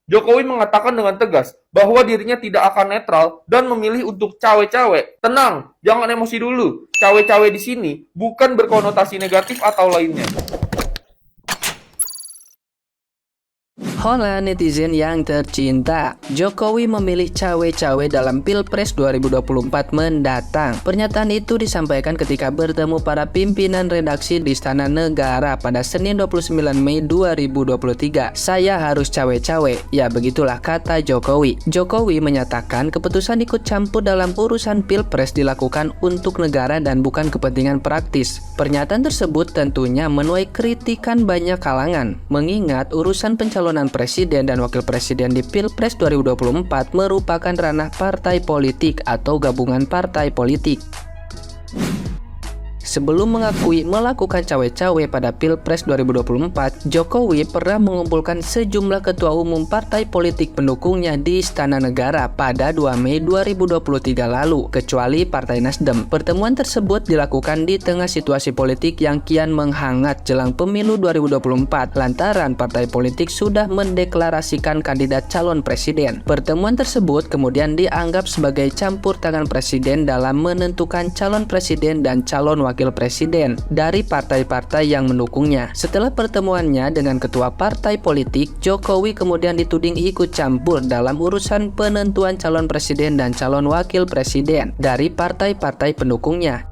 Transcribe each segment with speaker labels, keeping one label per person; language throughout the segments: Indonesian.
Speaker 1: Jokowi mengatakan dengan tegas bahwa dirinya tidak akan netral dan memilih untuk cawe-cawe. Tenang, jangan emosi dulu. Cawe-cawe di sini bukan berkonotasi negatif atau lainnya.
Speaker 2: Hola netizen yang tercinta, Jokowi memilih cawe-cawe dalam Pilpres 2024 mendatang. Pernyataan itu disampaikan ketika bertemu para pimpinan redaksi di Istana Negara pada Senin 29 Mei 2023. Saya harus cawe-cawe, ya begitulah kata Jokowi. Jokowi menyatakan keputusan ikut campur dalam urusan Pilpres dilakukan untuk negara dan bukan kepentingan praktis. Pernyataan tersebut tentunya menuai kritikan banyak kalangan, mengingat urusan pencalonan presiden dan wakil presiden di Pilpres 2024 merupakan ranah partai politik atau gabungan partai politik. Sebelum mengakui melakukan cawe-cawe pada Pilpres 2024, Jokowi pernah mengumpulkan sejumlah ketua umum partai politik pendukungnya di Istana Negara pada 2 Mei 2023 lalu, kecuali Partai Nasdem. Pertemuan tersebut dilakukan di tengah situasi politik yang kian menghangat jelang pemilu 2024, lantaran partai politik sudah mendeklarasikan kandidat calon presiden. Pertemuan tersebut kemudian dianggap sebagai campur tangan presiden dalam menentukan calon presiden dan calon wakil presiden dari partai-partai yang mendukungnya. Setelah pertemuannya dengan ketua partai politik, Jokowi kemudian dituding ikut campur dalam urusan penentuan calon presiden dan calon wakil presiden dari partai-partai pendukungnya.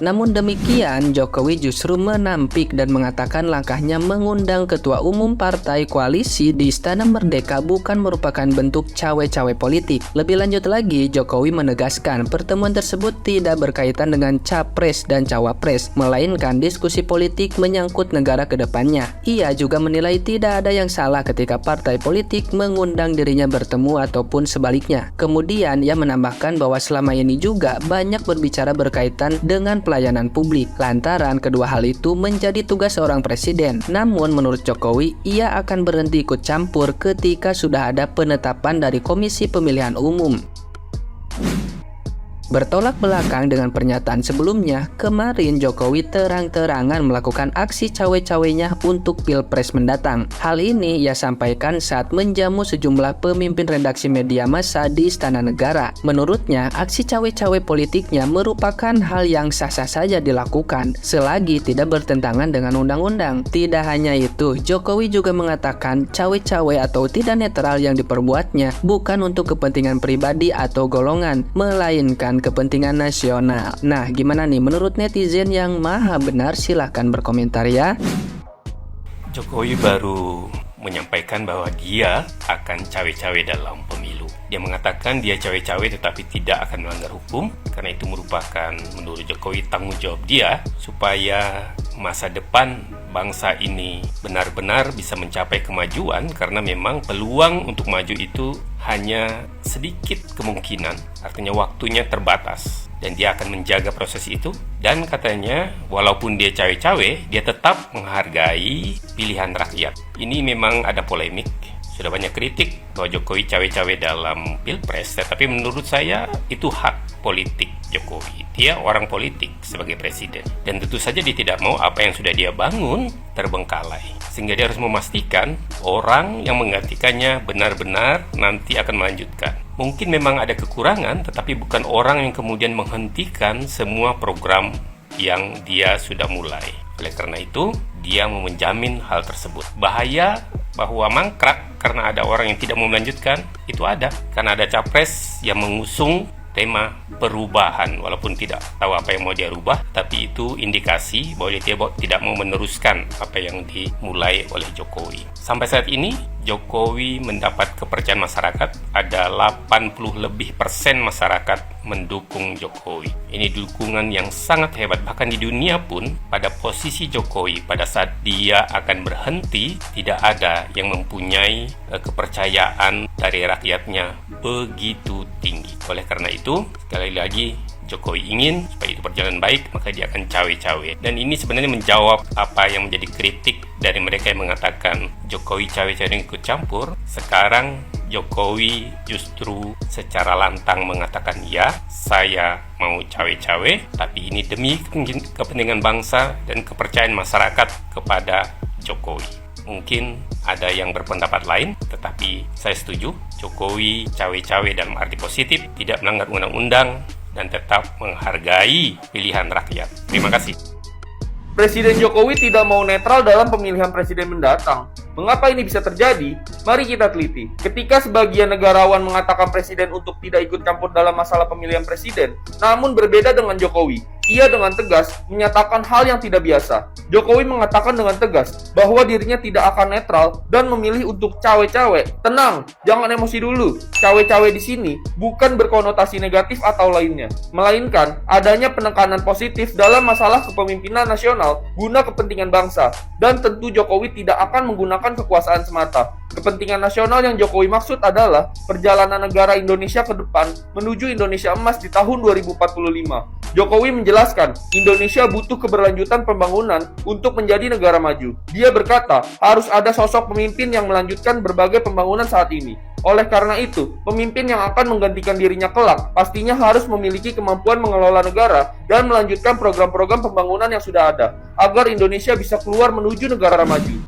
Speaker 2: Namun demikian, Jokowi justru menampik dan mengatakan langkahnya mengundang ketua umum partai koalisi di Istana Merdeka bukan merupakan bentuk cawe-cawe politik. Lebih lanjut lagi, Jokowi menegaskan pertemuan tersebut tidak berkaitan dengan capres dan cawapres, melainkan diskusi politik menyangkut negara ke depannya. Ia juga menilai tidak ada yang salah ketika partai politik mengundang dirinya bertemu ataupun sebaliknya. Kemudian, ia menambahkan bahwa selama ini juga banyak berbicara berkaitan dengan pelayanan publik, lantaran kedua hal itu menjadi tugas seorang presiden. Namun menurut Jokowi, ia akan berhenti ikut campur ketika sudah ada penetapan dari Komisi Pemilihan Umum. Bertolak belakang dengan pernyataan sebelumnya, kemarin Jokowi terang-terangan melakukan aksi cawe-cawenya untuk Pilpres mendatang. Hal ini ia sampaikan saat menjamu sejumlah pemimpin redaksi media massa di Istana Negara. Menurutnya, aksi cawe-cawe politiknya merupakan hal yang sah-sah saja dilakukan, selagi tidak bertentangan dengan undang-undang. Tidak hanya itu, Jokowi juga mengatakan cawe-cawe atau tidak netral yang diperbuatnya bukan untuk kepentingan pribadi atau golongan, melainkan kepentingan nasional. Nah, gimana nih menurut netizen yang maha benar? Silahkan berkomentar ya.
Speaker 3: Jokowi baru menyampaikan bahwa dia akan cawe-cawe dalam pemilu. Dia mengatakan dia cawe-cawe tetapi tidak akan melanggar hukum, karena itu merupakan menurut Jokowi tanggung jawab dia supaya masa depan bangsa ini benar-benar bisa mencapai kemajuan, karena memang peluang untuk maju itu hanya sedikit kemungkinan, artinya waktunya terbatas, dan dia akan menjaga proses itu. Dan katanya walaupun dia cawe-cawe, dia tetap menghargai pilihan rakyat. Ini memang ada polemik, sudah banyak kritik bahwa Jokowi cawe-cawe dalam Pilpres, tetapi menurut saya itu hak politik Jokowi. Dia orang politik sebagai presiden, dan tentu saja dia tidak mau apa yang sudah dia bangun terbengkalai, sehingga dia harus memastikan orang yang menggantikannya benar-benar nanti akan melanjutkan. Mungkin memang ada kekurangan, tetapi bukan orang yang kemudian menghentikan semua program yang dia sudah mulai. Oleh karena itu, dia mau menjamin hal tersebut. Bahaya bahwa mangkrak karena ada orang yang tidak mau melanjutkan, itu ada. Karena ada capres yang mengusung tema perubahan, walaupun tidak tahu apa yang mau dia rubah, tapi itu indikasi bahwa dia tidak mau meneruskan apa yang dimulai oleh Jokowi. Sampai saat ini Jokowi mendapat kepercayaan masyarakat, ada 80% lebih masyarakat mendukung Jokowi. Ini dukungan yang sangat hebat, bahkan di dunia pun pada posisi Jokowi pada saat dia akan berhenti, tidak ada yang mempunyai kepercayaan dari rakyatnya begitu tinggi. Oleh karena itu, sekali lagi Jokowi ingin supaya itu berjalan baik, maka dia akan cawe-cawe. Dan ini sebenarnya menjawab apa yang menjadi kritik dari mereka yang mengatakan Jokowi cawe-cawe dan ikut campur. Sekarang Jokowi justru secara lantang mengatakan, ya, saya mau cawe-cawe, tapi ini demi kepentingan bangsa dan kepercayaan masyarakat kepada Jokowi. Mungkin ada yang berpendapat lain, tetapi saya setuju Jokowi cawe-cawe dalam arti positif, tidak melanggar undang-undang, dan tetap menghargai pilihan rakyat. Terima kasih.
Speaker 1: Presiden Jokowi tidak mau netral dalam pemilihan presiden mendatang. Mengapa ini bisa terjadi? Mari kita teliti. Ketika sebagian negarawan mengatakan presiden untuk tidak ikut campur dalam masalah pemilihan presiden, namun berbeda dengan Jokowi, ia dengan tegas menyatakan hal yang tidak biasa. Jokowi mengatakan dengan tegas bahwa dirinya tidak akan netral dan memilih untuk cawe-cawe. Tenang, jangan emosi dulu. Cawe-cawe di sini bukan berkonotasi negatif atau lainnya, melainkan adanya penekanan positif dalam masalah kepemimpinan nasional guna kepentingan bangsa. Dan tentu Jokowi tidak akan menggunakan kekuasaan semata. Kepentingan nasional yang Jokowi maksud adalah perjalanan negara Indonesia ke depan menuju Indonesia emas di tahun 2045. Jokowi menjelaskan, Indonesia butuh keberlanjutan pembangunan untuk menjadi negara maju. Dia berkata, harus ada sosok pemimpin yang melanjutkan berbagai pembangunan saat ini. Oleh karena itu, pemimpin yang akan menggantikan dirinya kelak pastinya harus memiliki kemampuan mengelola negara dan melanjutkan program-program pembangunan yang sudah ada, agar Indonesia bisa keluar menuju negara maju.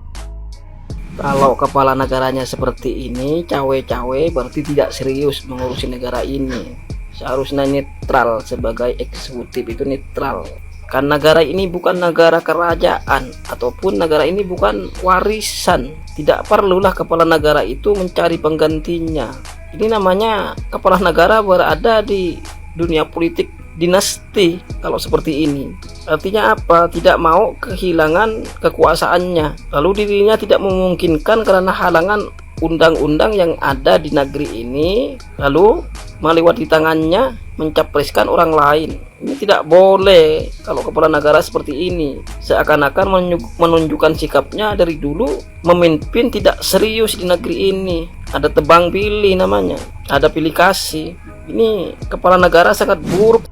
Speaker 4: Kalau kepala negaranya seperti ini, cawe-cawe berarti tidak serius mengurusi negara ini. Seharusnya netral, sebagai eksekutif itu netral. Kan negara ini bukan negara kerajaan, ataupun negara ini bukan warisan. Tidak perlulah kepala negara itu mencari penggantinya. Ini namanya kepala negara berada di dunia politik dinasti. Kalau seperti ini artinya apa? Tidak mau kehilangan kekuasaannya, lalu dirinya tidak memungkinkan karena halangan undang-undang yang ada di negeri ini, lalu melewati tangannya mencapreskan orang lain. Ini tidak boleh. Kalau kepala negara seperti ini seakan-akan menunjukkan sikapnya dari dulu memimpin tidak serius di negeri ini. Ada tebang pilih namanya, ada pilih kasih. Ini kepala negara sangat buruk.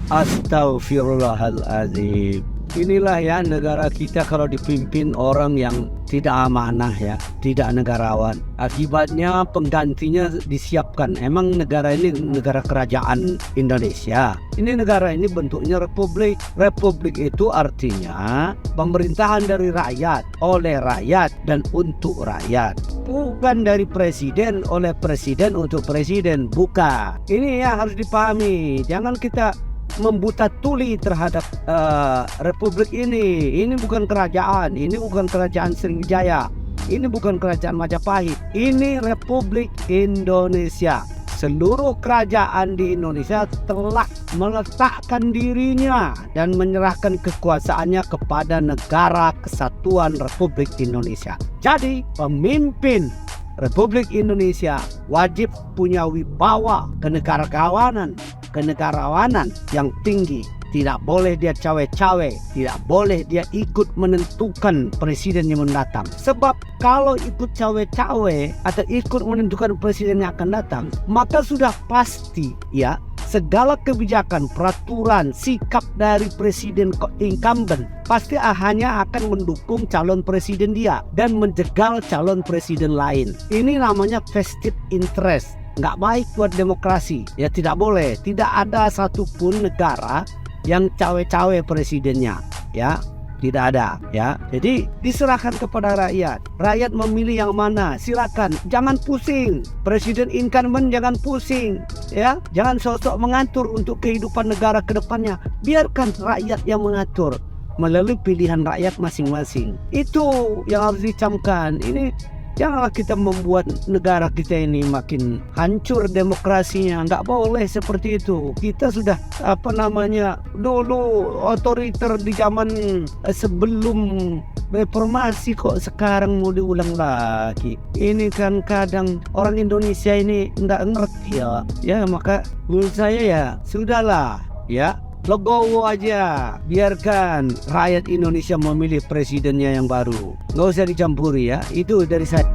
Speaker 5: Astaghfirullahaladzim. Inilah ya negara kita kalau dipimpin orang yang tidak amanah ya, tidak negarawan. Akibatnya penggantinya disiapkan. Emang negara ini negara kerajaan Indonesia. Ini negara ini bentuknya republik. Republik itu artinya pemerintahan dari rakyat, oleh rakyat dan untuk rakyat. Bukan dari presiden, oleh presiden untuk presiden. Bukan. Ini ya harus dipahami. Jangan kita membuta tuli terhadap republik ini. Ini bukan kerajaan, ini bukan kerajaan Sriwijaya, ini bukan kerajaan Majapahit, ini Republik Indonesia. Seluruh kerajaan di Indonesia telah meletakkan dirinya dan menyerahkan kekuasaannya kepada Negara Kesatuan Republik Indonesia. Jadi pemimpin Republik Indonesia wajib punya wibawa kenegarawanan yang tinggi. Tidak boleh dia cawe-cawe, tidak boleh dia ikut menentukan presiden yang mendatang. Sebab kalau ikut cawe-cawe atau ikut menentukan presiden yang akan datang, maka sudah pasti ya segala kebijakan, peraturan, sikap dari presiden incumbent pasti hanya akan mendukung calon presiden dia dan menjegal calon presiden lain. Ini namanya vested interest. Nggak baik buat demokrasi. Ya tidak boleh. Tidak ada satupun negara yang cawe-cawe presidennya. Ya tidak ada. Ya jadi diserahkan kepada rakyat. Rakyat memilih yang mana, silakan. Jangan pusing. Presiden incumbent jangan pusing. Ya jangan sosok mengatur untuk kehidupan negara ke depannya. Biarkan rakyat yang mengatur melalui pilihan rakyat masing-masing. Itu yang harus dicamkan. Ini janganlah kita membuat negara kita ini makin hancur demokrasinya. Nggak boleh seperti itu. Kita sudah dulu otoriter di zaman sebelum reformasi, kok sekarang mau diulang lagi. Ini kan kadang orang Indonesia ini nggak ngerti ya maka menurut saya ya sudahlah ya, legowo aja, biarkan rakyat Indonesia memilih presidennya yang baru. Nggak usah dicampuri ya. Itu dari saya.